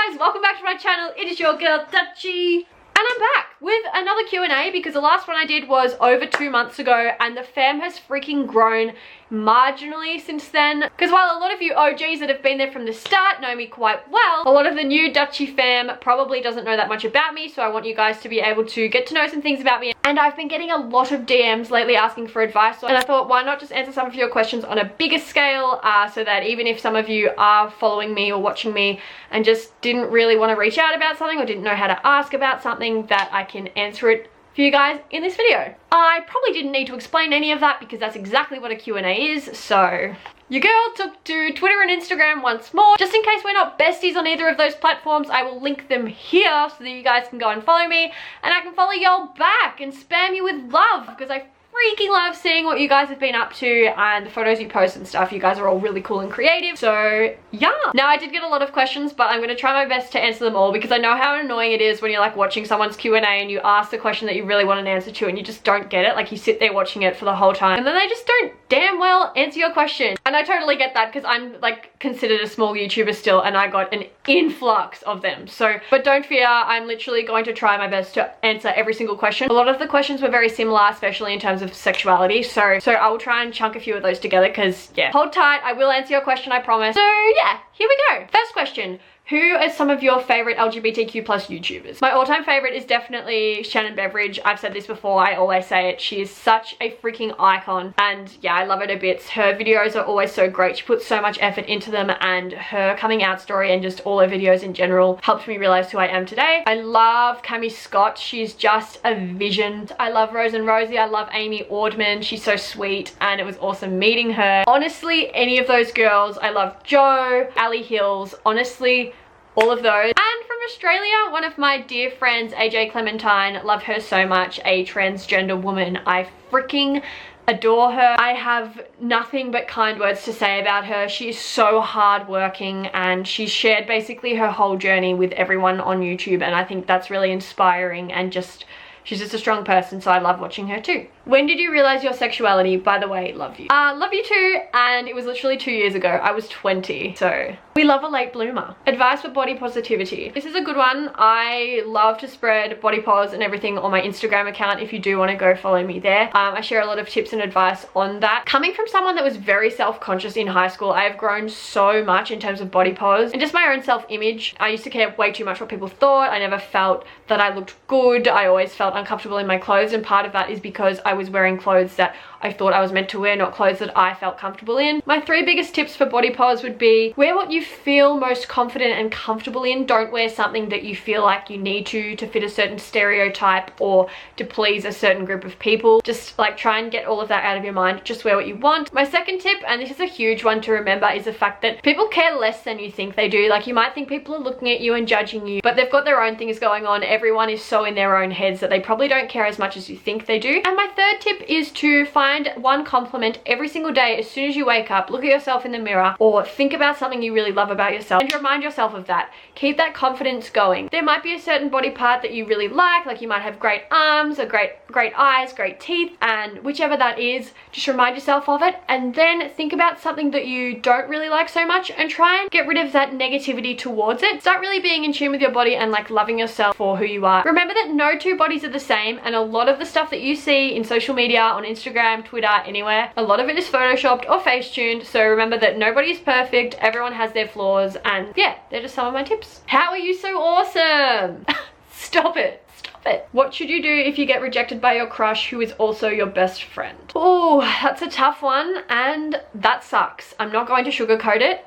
guys, welcome back to my channel. It is your girl Dutchy. And I'm back with another Q&A because the last one I did was over 2 months ago and the fam has freaking grown marginally since then. Because while a lot of you OGs that have been there from the start know me quite well, a lot of the new Dutchy fam probably doesn't know that much about me, so I want you guys to be able to get to know some things about me. And I've been getting a lot of DMs lately asking for advice, and I thought why not just answer some of your questions on a bigger scale so that even if some of you are following me or watching me and just didn't really want to reach out about something or didn't know how to ask about something, that I can answer it for you guys in this video. I probably didn't need to explain any of that because that's exactly what a Q&A is, so your girl took to Twitter and Instagram once more. Just in case we're not besties on either of those platforms, I will link them here so that you guys can go and follow me and I can follow y'all back and spam you with love because I freaking love seeing what you guys have been up to and the photos you post and stuff. You guys are all really cool and creative, so yeah. Now I did get a lot of questions, but I'm going to try my best to answer them all because I know how annoying it is when you're like watching someone's Q&A and you ask the question that you really want an answer to and you just don't get it. Like you sit there watching it for the whole time and then they just don't damn well answer your question. And I totally get that because I'm like considered a small YouTuber still and I got an influx of them. So, but don't fear, I'm literally going to try my best to answer every single question. A lot of the questions were very similar, especially in terms of sexuality, so I will try and chunk a few of those together because yeah, hold tight, I will answer your question, I promise. So yeah, here we go. First question: who are some of your favorite LGBTQ plus YouTubers? My all-time favorite is definitely Shannon Beveridge. I've said this before, I always say it. She is such a freaking icon and yeah, I love her to bits. Her videos are always so great. She puts so much effort into them and her coming out story and just all her videos in general helped me realize who I am today. I love Cami Scott. She's just a vision. I love Rose and Rosie. I love Amy Ordman. She's so sweet and it was awesome meeting her. Honestly, any of those girls. I love Jo, Ali Hills. Honestly, all of those. And from Australia, one of my dear friends, AJ Clementine, love her so much, a transgender woman. I freaking adore her. I have nothing but kind words to say about her. She is so hardworking and she's shared basically her whole journey with everyone on YouTube, and I think that's really inspiring and just she's just a strong person, so I love watching her too. When did you realize your sexuality? By the way, love you. Love you too, and it was literally 2 years ago. I was 20, so we love a late bloomer. Advice for body positivity. This is a good one. I love to spread body pos and everything on my Instagram account if you do want to go follow me there. I share a lot of tips and advice on that. Coming from someone that was very self-conscious in high school, I have grown so much in terms of body pos and just my own self-image. I used to care way too much what people thought. I never felt that I looked good. I always felt uncomfortable in my clothes, and part of that is because I was wearing clothes that I thought I was meant to wear, not clothes that I felt comfortable in. My 3 biggest tips for body pos would be: wear what you feel most confident and comfortable in. Don't wear something that you feel like you need to fit a certain stereotype or to please a certain group of people. Just like try and get all of that out of your mind. Just wear what you want. My second tip, and this is a huge one to remember, is the fact that people care less than you think they do. Like you might think people are looking at you and judging you, but they've got their own things going on. Everyone is so in their own heads that they probably don't care as much as you think they do. And my third tip is to find one compliment every single day. As soon as you wake up, look at yourself in the mirror or think about something you really love about yourself and remind yourself of that. Keep that confidence going. There might be a certain body part that you really like you might have great arms or great eyes, great teeth, and whichever that is, just remind yourself of it and then think about something that you don't really like so much and try and get rid of that negativity towards it. Start really being in tune with your body and like loving yourself for who you are. Remember that no two bodies are the same, and a lot of the stuff that you see in social media, on Instagram, Twitter, anywhere, a lot of it is photoshopped or face tuned. So remember that nobody's perfect, everyone has their flaws, and yeah, they're just some of my tips. How are you so awesome? Stop it. Stop it. What should you do if you get rejected by your crush who is also your best friend? Oh, that's a tough one and that sucks. I'm not going to sugarcoat it.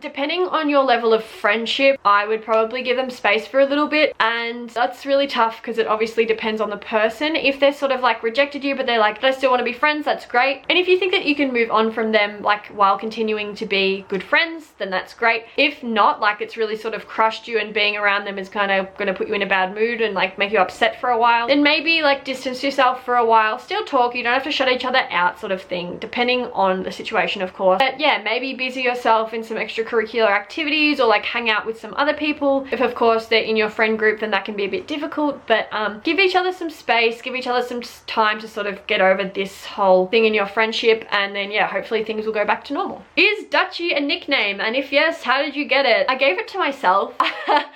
Depending on your level of friendship, I would probably give them space for a little bit, and that's really tough because it obviously depends on the person. If they're sort of like rejected you but they're like, but I still want to be friends, that's great. And if you think that you can move on from them like while continuing to be good friends, then that's great. If not, like it's really sort of crushed you and being around them is kind of going to put you in a bad mood and like make you upset for a while, then maybe like distance yourself for a while. Still talk, you don't have to shut each other out sort of thing, depending on the situation of course. But yeah, maybe busy yourself in some extracurricular activities or like hang out with some other people. If of course they're in your friend group, then that can be a bit difficult, but give each other some space, give each other some time to sort of get over this whole thing in your friendship, and then yeah, hopefully things will go back to normal. Is Dutchy a nickname? And if yes, how did you get it? I gave it to myself.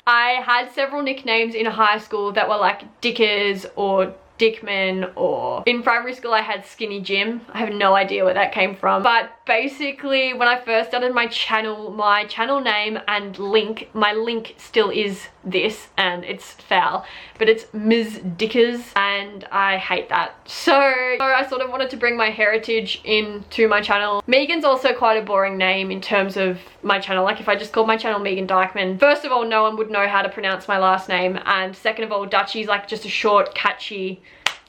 I had several nicknames in high school that were like Dickers or Dickman, or in primary school I had Skinny Jim. I have no idea where that came from, but basically when I first started my channel name and link, my link still is this, and it's foul, but it's Ms. Dickers, and I hate that. So I sort of wanted to bring my heritage into my channel. Megan's also quite a boring name in terms of my channel. Like if I just called my channel Megan Dykeman, first of all, no one would know how to pronounce my last name, and second of all, Dutchy's like just a short, catchy,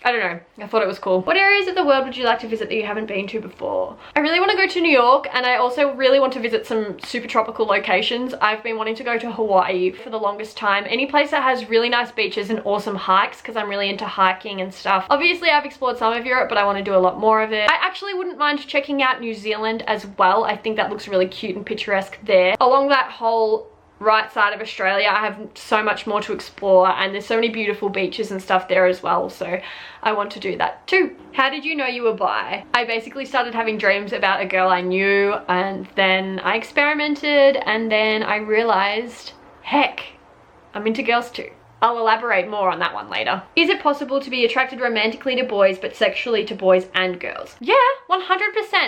I don't know, I thought it was cool. What areas of the world would you like to visit that you haven't been to before? I really want to go to New York, and I also really want to visit some super tropical locations. I've been wanting to go to Hawaii for the longest time. Any place that has really nice beaches and awesome hikes, because I'm really into hiking and stuff. Obviously I've explored some of Europe, but I want to do a lot more of it. I actually wouldn't mind checking out New Zealand as well. I think that looks really cute and picturesque there. Along that whole right side of Australia, I have so much more to explore, and there's so many beautiful beaches and stuff there as well, so I want to do that too. How did you know you were bi? I basically started having dreams about a girl I knew, and then I experimented, and then I realized, heck, I'm into girls too. I'll elaborate more on that one later. Is it possible to be attracted romantically to boys but sexually to boys and girls? Yeah, 100%.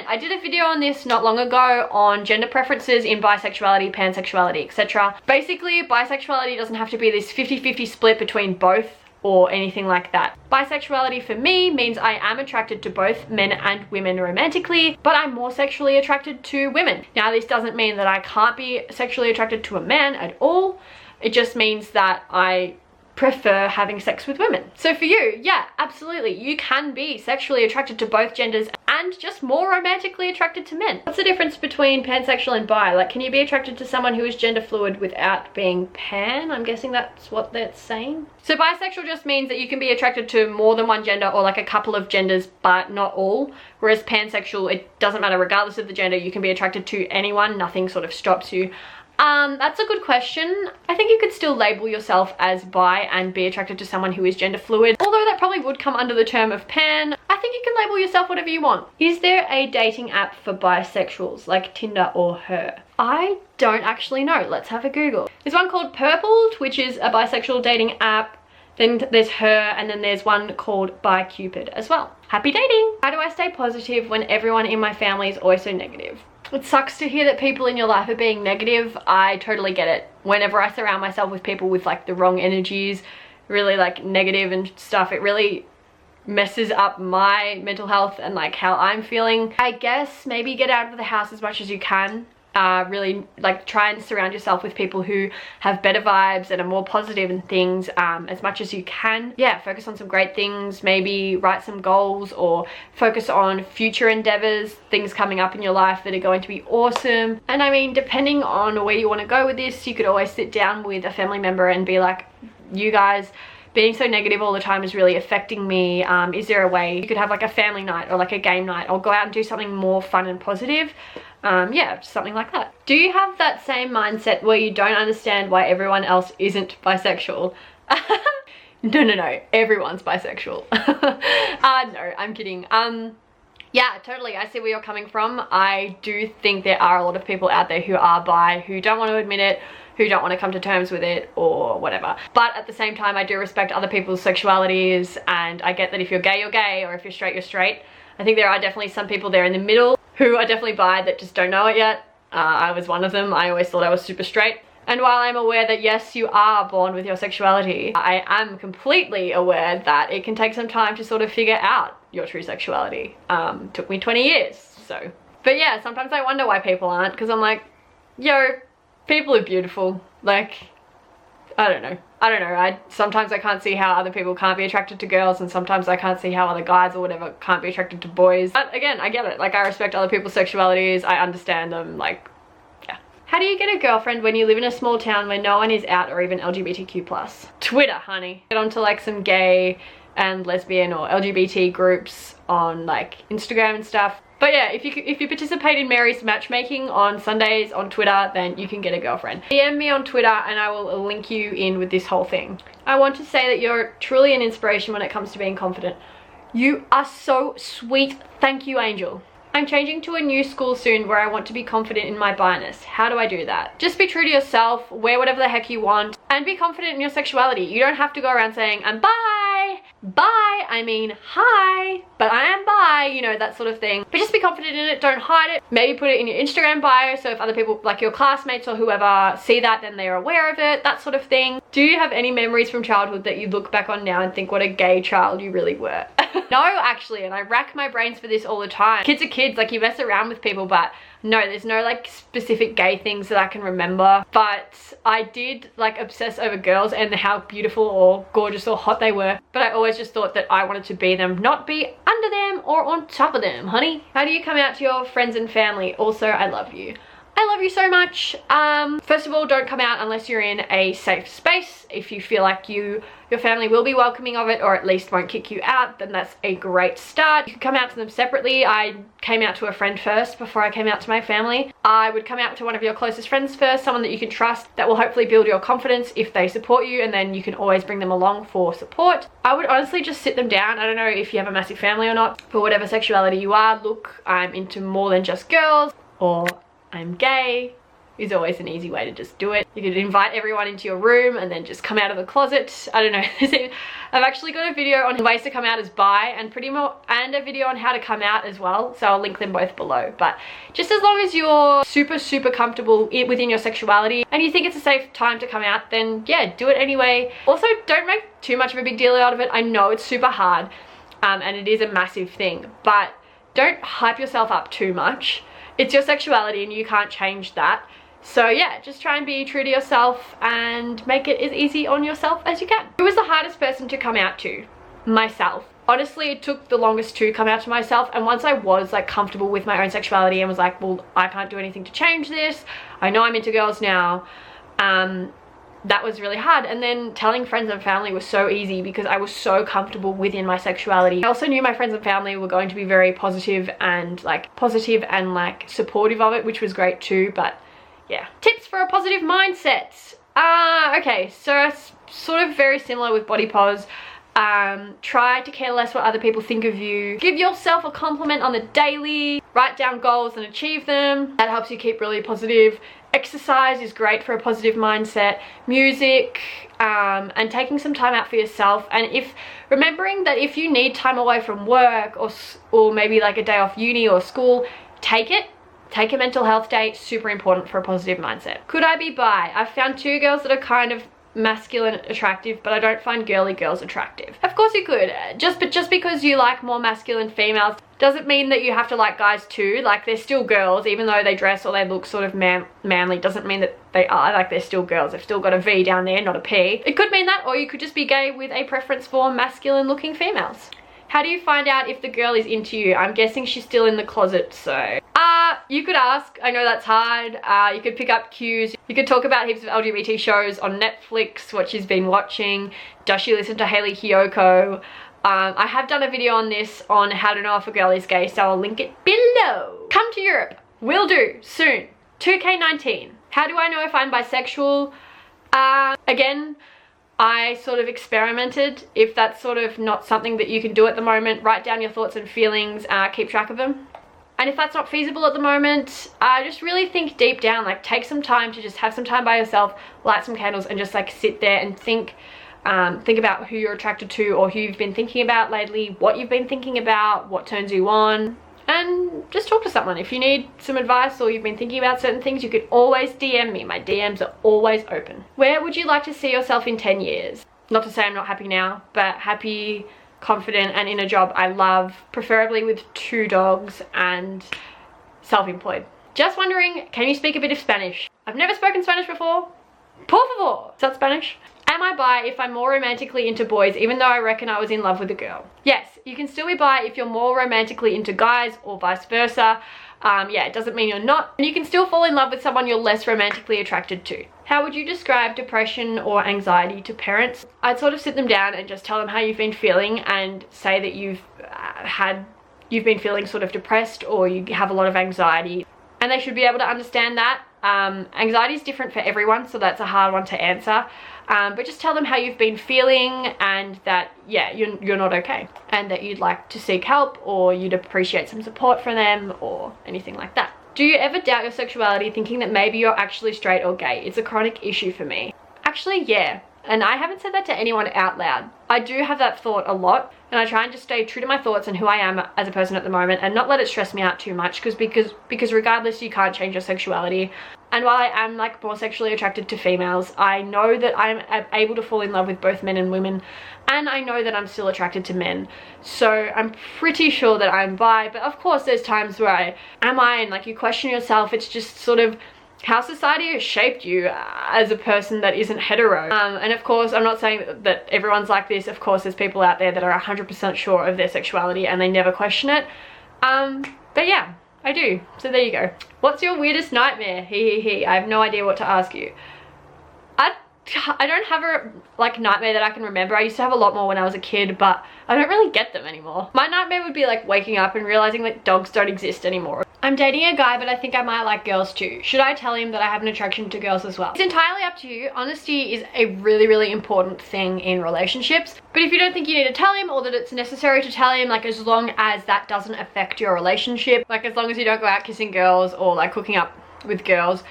I did a video on this not long ago on gender preferences in bisexuality, pansexuality, etc. Basically, bisexuality doesn't have to be this 50-50 split between both or anything like that. Bisexuality for me means I am attracted to both men and women romantically, but I'm more sexually attracted to women. Now, this doesn't mean that I can't be sexually attracted to a man at all. It just means that I prefer having sex with women. So for you, yeah, absolutely. You can be sexually attracted to both genders and just more romantically attracted to men. What's the difference between pansexual and bi? Like, can you be attracted to someone who is gender fluid without being pan? I'm guessing that's what that's saying. So bisexual just means that you can be attracted to more than one gender or like a couple of genders, but not all. Whereas pansexual, it doesn't matter regardless of the gender. You can be attracted to anyone. Nothing sort of stops you. That's a good question. I think you could still label yourself as bi and be attracted to someone who is gender fluid, although that probably would come under the term of pan. I think you can label yourself whatever you want. Is there a dating app for bisexuals like Tinder or Her? I don't actually know. Let's have a Google. There's one called Purpled, which is a bisexual dating app. Then there's Her, and then there's one called BiCupid as well. Happy dating! How do I stay positive when everyone in my family is always so negative? It sucks to hear that people in your life are being negative. I totally get it. Whenever I surround myself with people with like the wrong energies, really like negative and stuff, it really messes up my mental health and like how I'm feeling. I guess maybe get out of the house as much as you can. Really like try and surround yourself with people who have better vibes and are more positive and things as much as you can. Yeah, focus on some great things, maybe write some goals or focus on future endeavors, things coming up in your life that are going to be awesome. And I mean, depending on where you want to go with this, you could always sit down with a family member and be like, you guys, being so negative all the time is really affecting me. Is there a way you could have like a family night or like a game night or go out and do something more fun and positive? Yeah, something like that. Do you have that same mindset where you don't understand why everyone else isn't bisexual? No, everyone's bisexual. No, I'm kidding. Yeah, totally. I see where you're coming from. I do think there are a lot of people out there who are bi, who don't want to admit it, who don't want to come to terms with it or whatever. But at the same time, I do respect other people's sexualities, and I get that if you're gay, or if you're straight, you're straight. I think there are definitely some people there in the middle who are definitely bi that just don't know it yet. I was one of them. I always thought I was super straight. And while I'm aware that yes, you are born with your sexuality, I am completely aware that it can take some time to sort of figure out your true sexuality. Took me 20 years, so. But yeah, sometimes I wonder why people aren't, because I'm like, yo, people are beautiful. Like, I don't know. Sometimes I can't see how other people can't be attracted to girls, and sometimes I can't see how other guys or whatever can't be attracted to boys. But again, I get it. Like, I respect other people's sexualities. I understand them. Like, yeah. How do you get a girlfriend when you live in a small town where no one is out or even LGBTQ+? Twitter, honey. Get onto like some gay and lesbian or LGBT groups on like Instagram and stuff. But yeah, if you participate in Mary's matchmaking on Sundays on Twitter, then you can get a girlfriend. DM me on Twitter and I will link you in with this whole thing. I want to say that you're truly an inspiration when it comes to being confident. You are so sweet. Thank you, Angel. I'm changing to a new school soon where I want to be confident in my bi-ness. How do I do that? Just be true to yourself, wear whatever the heck you want, and be confident in your sexuality. You don't have to go around saying, I'm bi. Bi, I mean hi, but I am bi, you know, that sort of thing. But just be confident in it, don't hide it. Maybe put it in your Instagram bio, so if other people, like your classmates or whoever, see that, then they're aware of it, that sort of thing. Do you have any memories from childhood that you look back on now and think what a gay child you really were? No, actually, and I rack my brains for this all the time. Kids are kids, like you mess around with people, but no, there's no like specific gay things that I can remember. But I did like obsess over girls and how beautiful or gorgeous or hot they were. But I always just thought that I wanted to be them, not be under them or on top of them, honey. How do you come out to your friends and family? Also, I love you. I love you so much. First of all, don't come out unless you're in a safe space. If you feel like your family will be welcoming of it or at least won't kick you out, then that's a great start. You can come out to them separately. I came out to a friend first before I came out to my family. I would come out to one of your closest friends first, someone that you can trust, that will hopefully build your confidence if they support you, and then you can always bring them along for support. I would honestly just sit them down. I don't know if you have a massive family or not, but whatever sexuality you are, look, I'm into more than just girls, or I'm gay is always an easy way to just do it. You could invite everyone into your room and then just come out of the closet. I don't know. I've actually got a video on ways to come out as bi and a video on how to come out as well. So I'll link them both below. But just as long as you're super comfortable within your sexuality and you think it's a safe time to come out, then yeah, do it anyway. Also, don't make too much of a big deal out of it. I know it's super hard and it is a massive thing, but don't hype yourself up too much. It's your sexuality and you can't change that. So yeah, just try and be true to yourself and make it as easy on yourself as you can. Who was the hardest person to come out to? Myself. Honestly, it took the longest to come out to myself, and once I was like comfortable with my own sexuality and was like, well, I can't do anything to change this, I know I'm into girls now, that was really hard. And then telling friends and family was so easy because I was so comfortable within my sexuality. I also knew my friends and family were going to be very positive and like supportive of it, which was great too. But yeah, tips for a positive mindset. Okay, so it's sort of very similar with body pose. Try to care less what other people think of you. Give yourself a compliment on the daily. Write down goals and achieve them. That helps you keep really positive. Exercise is great for a positive mindset. Music, and taking some time out for yourself. And remembering that if you need time away from work or maybe like a day off uni or school, take it. Take a mental health day, super important for a positive mindset. Could I be bi? I've found 2 girls that are kind of masculine attractive, but I don't find girly girls attractive. Of course you could. But just because you like more masculine females doesn't mean that you have to like guys too. Like, they're still girls, even though they dress or they look sort of manly, doesn't mean that they are. Like, they're still girls. They've still got a V down there, not a P. It could mean that, or you could just be gay with a preference for masculine looking females. How do you find out if the girl is into you? I'm guessing she's still in the closet, so. You could ask. I know that's hard. You could pick up cues. You could talk about heaps of LGBT shows on Netflix, what she's been watching. Does she listen to Hayley Kiyoko? I have done a video on this, on how to know if a girl is gay, so I'll link it below. Come to Europe. Will do. Soon. 2K19. How do I know if I'm bisexual? Again, I sort of experimented. If that's sort of not something that you can do at the moment, write down your thoughts and feelings, keep track of them. And if that's not feasible at the moment, just really think deep down, like take some time to just have some time by yourself, light some candles and just like sit there and think about who you're attracted to or who you've been thinking about lately, what you've been thinking about, what turns you on, and just talk to someone. If you need some advice or you've been thinking about certain things, you can always DM me. My DMs are always open. Where would you like to see yourself in 10 years? Not to say I'm not happy now, but happy, confident, and in a job I love, preferably with 2 dogs and self-employed. Just wondering, can you speak a bit of Spanish? I've never spoken Spanish before. Por favor. Is that Spanish? Am I bi if I'm more romantically into boys, even though I reckon I was in love with a girl? Yes, you can still be bi if you're more romantically into guys or vice versa. Yeah, it doesn't mean you're not. And you can still fall in love with someone you're less romantically attracted to. How would you describe depression or anxiety to parents? I'd sort of sit them down and just tell them how you've been feeling and say that you've been feeling sort of depressed or you have a lot of anxiety. And they should be able to understand that Anxiety is different for everyone, so that's a hard one to answer. But just tell them how you've been feeling and that, yeah, you're not okay and that you'd like to seek help or you'd appreciate some support from them or anything like that. Do you ever doubt your sexuality thinking that maybe you're actually straight or gay? It's a chronic issue for me. Actually, yeah. And I haven't said that to anyone out loud. I do have that thought a lot, and I try and just stay true to my thoughts and who I am as a person at the moment and not let it stress me out too much because regardless, you can't change your sexuality. And while I am like more sexually attracted to females, I know that I'm able to fall in love with both men and women, and I know that I'm still attracted to men. So I'm pretty sure that I'm bi, but of course there's times where and like you question yourself. It's just sort of how society has shaped you as a person that isn't hetero. And of course, I'm not saying that everyone's like this. Of course, there's people out there that are 100% sure of their sexuality and they never question it. But yeah, I do. So there you go. What's your weirdest nightmare? He. I have no idea what to ask you. I don't have a like nightmare that I can remember. I used to have a lot more when I was a kid, but I don't really get them anymore. My nightmare would be like waking up and realizing that dogs don't exist anymore. I'm dating a guy, but I think I might like girls too. Should I tell him that I have an attraction to girls as well? It's entirely up to you. Honesty is a really, really important thing in relationships. But if you don't think you need to tell him or that it's necessary to tell him, like as long as that doesn't affect your relationship, like as long as you don't go out kissing girls or like hooking up with girls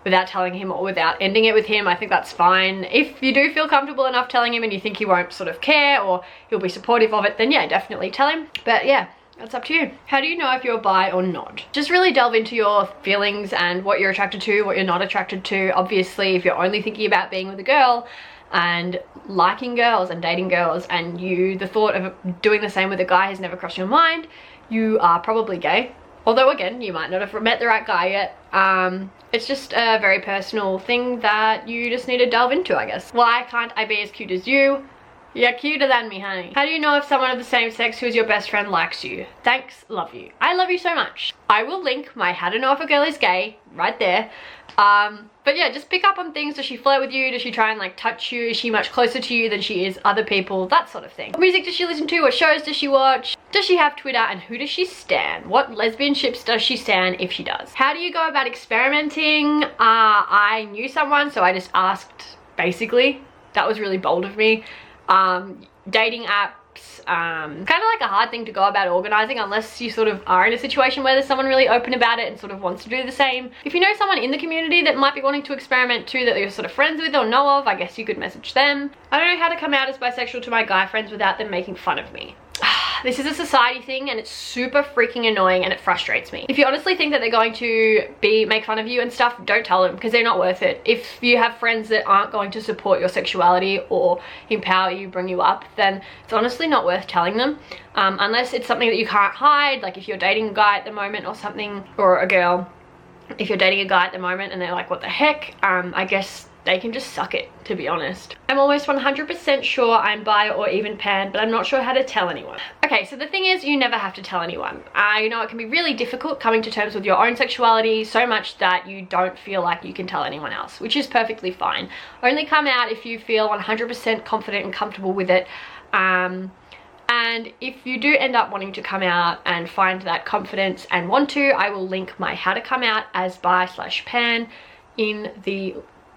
without telling him or without ending it with him, I think that's fine. If you do feel comfortable enough telling him and you think he won't sort of care or he'll be supportive of it, then yeah, definitely tell him. But yeah, that's up to you. How do you know if you're bi or not? Just really delve into your feelings and what you're attracted to, what you're not attracted to. Obviously, if you're only thinking about being with a girl and liking girls and dating girls and the thought of doing the same with a guy has never crossed your mind, you are probably gay. Although again, you might not have met the right guy yet. It's just a very personal thing that you just need to delve into, I guess. Why can't I be as cute as you? You're cuter than me, honey. How do you know if someone of the same sex who is your best friend likes you? Thanks, love you. I love you so much. I will link my how to know if a girl is gay right there. But yeah, just pick up on things. Does she flirt with you? Does she try and like touch you? Is she much closer to you than she is other people? That sort of thing. What music does she listen to? What shows does she watch? Does she have Twitter? And who does she stan? What lesbian ships does she stan if she does? How do you go about experimenting? I knew someone, so I just asked, basically. That was really bold of me. Dating apps, kind of like a hard thing to go about organizing unless you sort of are in a situation where there's someone really open about it and sort of wants to do the same. If you know someone in the community that might be wanting to experiment too, that you're sort of friends with or know of, I guess you could message them. I don't know how to come out as bisexual to my guy friends without them making fun of me. This is a society thing and it's super freaking annoying and it frustrates me. If you honestly think that they're going to make fun of you and stuff, don't tell them because they're not worth it. If you have friends that aren't going to support your sexuality or empower you, bring you up, then it's honestly not worth telling them. Unless it's something that you can't hide, like if you're dating a guy at the moment or something, or a girl. If you're dating a guy at the moment and they're like, what the heck? I guess they can just suck it, to be honest. I'm almost 100% sure I'm bi or even pan, but I'm not sure how to tell anyone. Okay, so the thing is, you never have to tell anyone. You know, it can be really difficult coming to terms with your own sexuality so much that you don't feel like you can tell anyone else, which is perfectly fine. Only come out if you feel 100% confident and comfortable with it. And if you do end up wanting to come out and find that confidence and want to, I will link my how to come out as bi/pan in the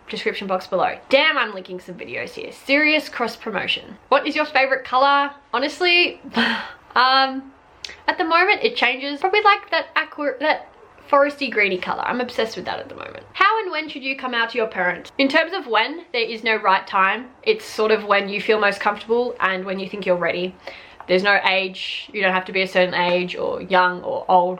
description box below. Damn, I'm linking some videos here. Serious cross promotion. What is your favorite color? Honestly, at the moment it changes. Probably like that foresty greeny color. I'm obsessed with that at the moment. How and when should you come out to your parents? In terms of when, there is no right time. It's sort of when you feel most comfortable and when you think you're ready. There's no age. You don't have to be a certain age or young or old.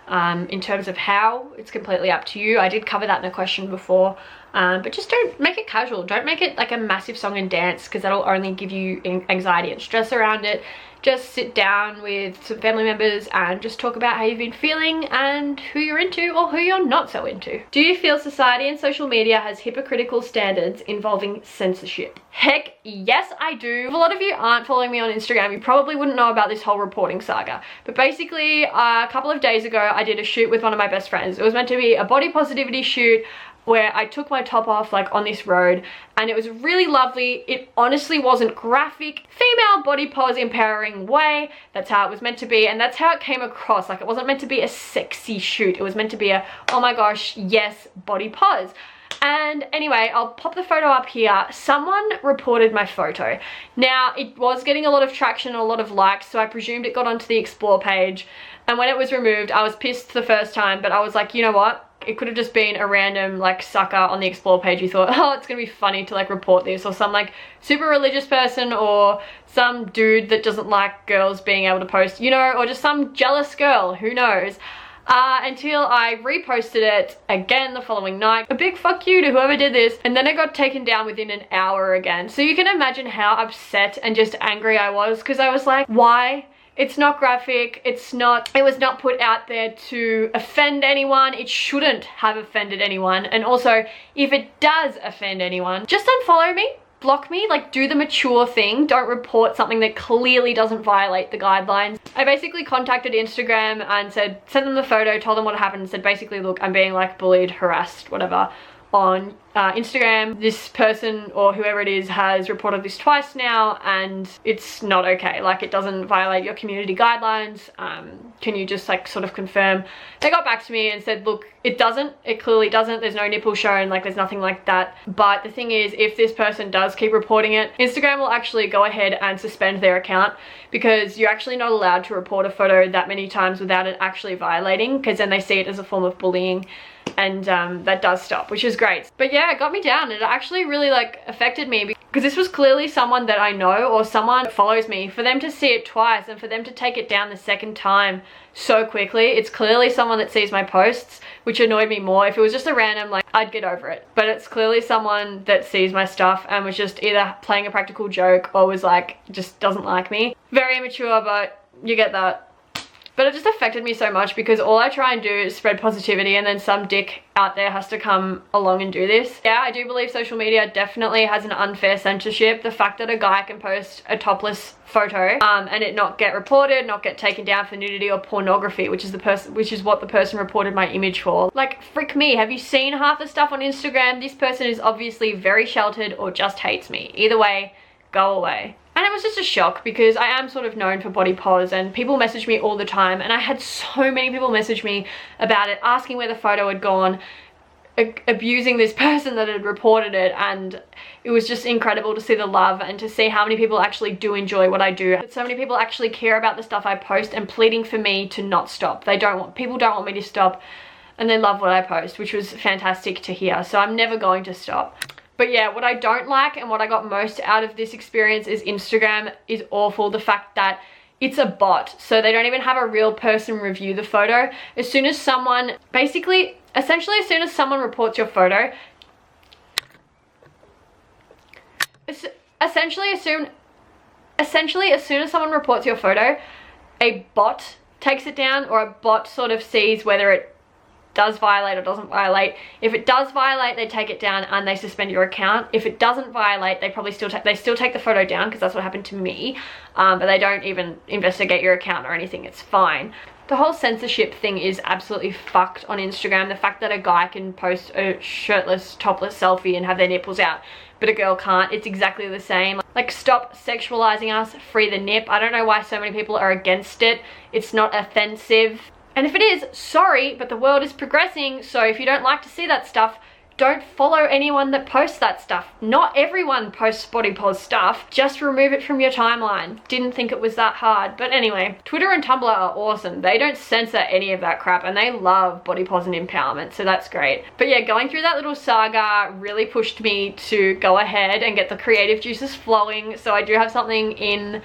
In terms of how, it's completely up to you. I did cover that in a question before. But just don't make it casual. Don't make it like a massive song and dance because that'll only give you anxiety and stress around it. Just sit down with some family members and just talk about how you've been feeling and who you're into or who you're not so into. Do you feel society and social media has hypocritical standards involving censorship? Heck yes, I do. If a lot of you aren't following me on Instagram, you probably wouldn't know about this whole reporting saga. But basically, a couple of days ago, I did a shoot with one of my best friends. It was meant to be a body positivity shoot. where I took my top off like on this road, and it was really lovely. It honestly wasn't graphic. Female body pose empowering way. That's how it was meant to be, and that's how it came across. Like, it wasn't meant to be a sexy shoot. It was meant to be a, oh my gosh, yes, body pose. And anyway, I'll pop the photo up here. Someone reported my photo. Now, it was getting a lot of traction and a lot of likes, so I presumed it got onto the explore page. And when it was removed, I was pissed the first time, but I was like, you know what? It could have just been a random like sucker on the explore page who thought, oh, it's gonna be funny to like report this, or some like super religious person, or some dude that doesn't like girls being able to post, you know, or just some jealous girl, who knows. Until I reposted it again the following night. A big fuck you to whoever did this, and then it got taken down within an hour again. So you can imagine how upset and just angry I was, because I was like, why? It's not graphic, it was not put out there to offend anyone. It shouldn't have offended anyone. And also, if it does offend anyone, just unfollow me. Block me, like do the mature thing. Don't report something that clearly doesn't violate the guidelines. I basically contacted Instagram and sent them the photo, told them what happened, and said basically, look, I'm being like bullied, harassed, whatever, on Instagram. This person or whoever it is has reported this twice now, and it's not okay. Like, it doesn't violate your community guidelines. Can you just like sort of confirm? They got back to me and said, look, it doesn't, it clearly doesn't. There's no nipple shown, like there's nothing like that. But the thing is, if this person does keep reporting it, Instagram will actually go ahead and suspend their account, because you're actually not allowed to report a photo that many times without it actually violating, because then they see it as a form of bullying. And that does stop, which is great. But yeah, it got me down. It actually really like affected me, because this was clearly someone that I know, or someone that follows me. For them to see it twice and for them to take it down the second time so quickly, it's clearly someone that sees my posts, which annoyed me more. If it was just a random, like, I'd get over it. But it's clearly someone that sees my stuff and was just either playing a practical joke or was like, just doesn't like me. Very immature, but you get that. But it just affected me so much, because all I try and do is spread positivity, and then some dick out there has to come along and do this. Yeah, I do believe social media definitely has an unfair censorship. The fact that a guy can post a topless photo and it not get reported, not get taken down for nudity or pornography, which is what the person reported my image for. Like, frick me, have you seen half the stuff on Instagram? This person is obviously very sheltered or just hates me. Either way, go away. And it was just a shock, because I am sort of known for body pose, and people message me all the time, and I had so many people message me about it, asking where the photo had gone, abusing this person that had reported it. And it was just incredible to see the love and to see how many people actually do enjoy what I do. So many people actually care about the stuff I post and pleading for me to not stop. People don't want me to stop, and they love what I post, which was fantastic to hear. So I'm never going to stop. But yeah, what I don't like, and what I got most out of this experience, is Instagram is awful. The fact that it's a bot, so they don't even have a real person review the photo. As soon as someone, essentially as soon as someone reports your photo, essentially as soon as someone reports your photo, a bot takes it down, or a bot sort of sees whether it does violate or doesn't violate. If it does violate, they take it down and they suspend your account. If it doesn't violate, they probably still take the photo down, because that's what happened to me. But they don't even investigate your account or anything. It's fine. The whole censorship thing is absolutely fucked on Instagram. The fact that a guy can post a shirtless, topless selfie and have their nipples out, but a girl can't, it's exactly the same. Like, stop sexualizing us, free the nip. I don't know why so many people are against it. It's not offensive. And if it is, sorry, but the world is progressing, so if you don't like to see that stuff, don't follow anyone that posts that stuff. Not everyone posts body pose stuff. Just remove it from your timeline. Didn't think it was that hard. But anyway, Twitter and Tumblr are awesome. They don't censor any of that crap, and they love body pose and empowerment, so that's great. But yeah, going through that little saga really pushed me to go ahead and get the creative juices flowing. So I do have something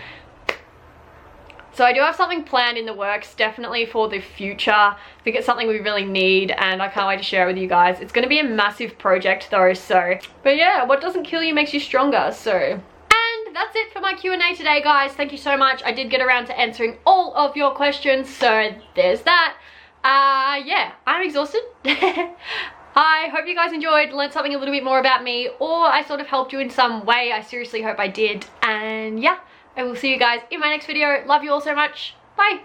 planned in the works, definitely for the future. I think it's something we really need, and I can't wait to share it with you guys. It's going to be a massive project though, so. But yeah, what doesn't kill you makes you stronger, so. And that's it for my Q&A today, guys. Thank you so much. I did get around to answering all of your questions, so there's that. Yeah, I'm exhausted. I hope you guys enjoyed, learned something a little bit more about me, or I sort of helped you in some way. I seriously hope I did. And yeah, I will see you guys in my next video. Love you all so much. Bye.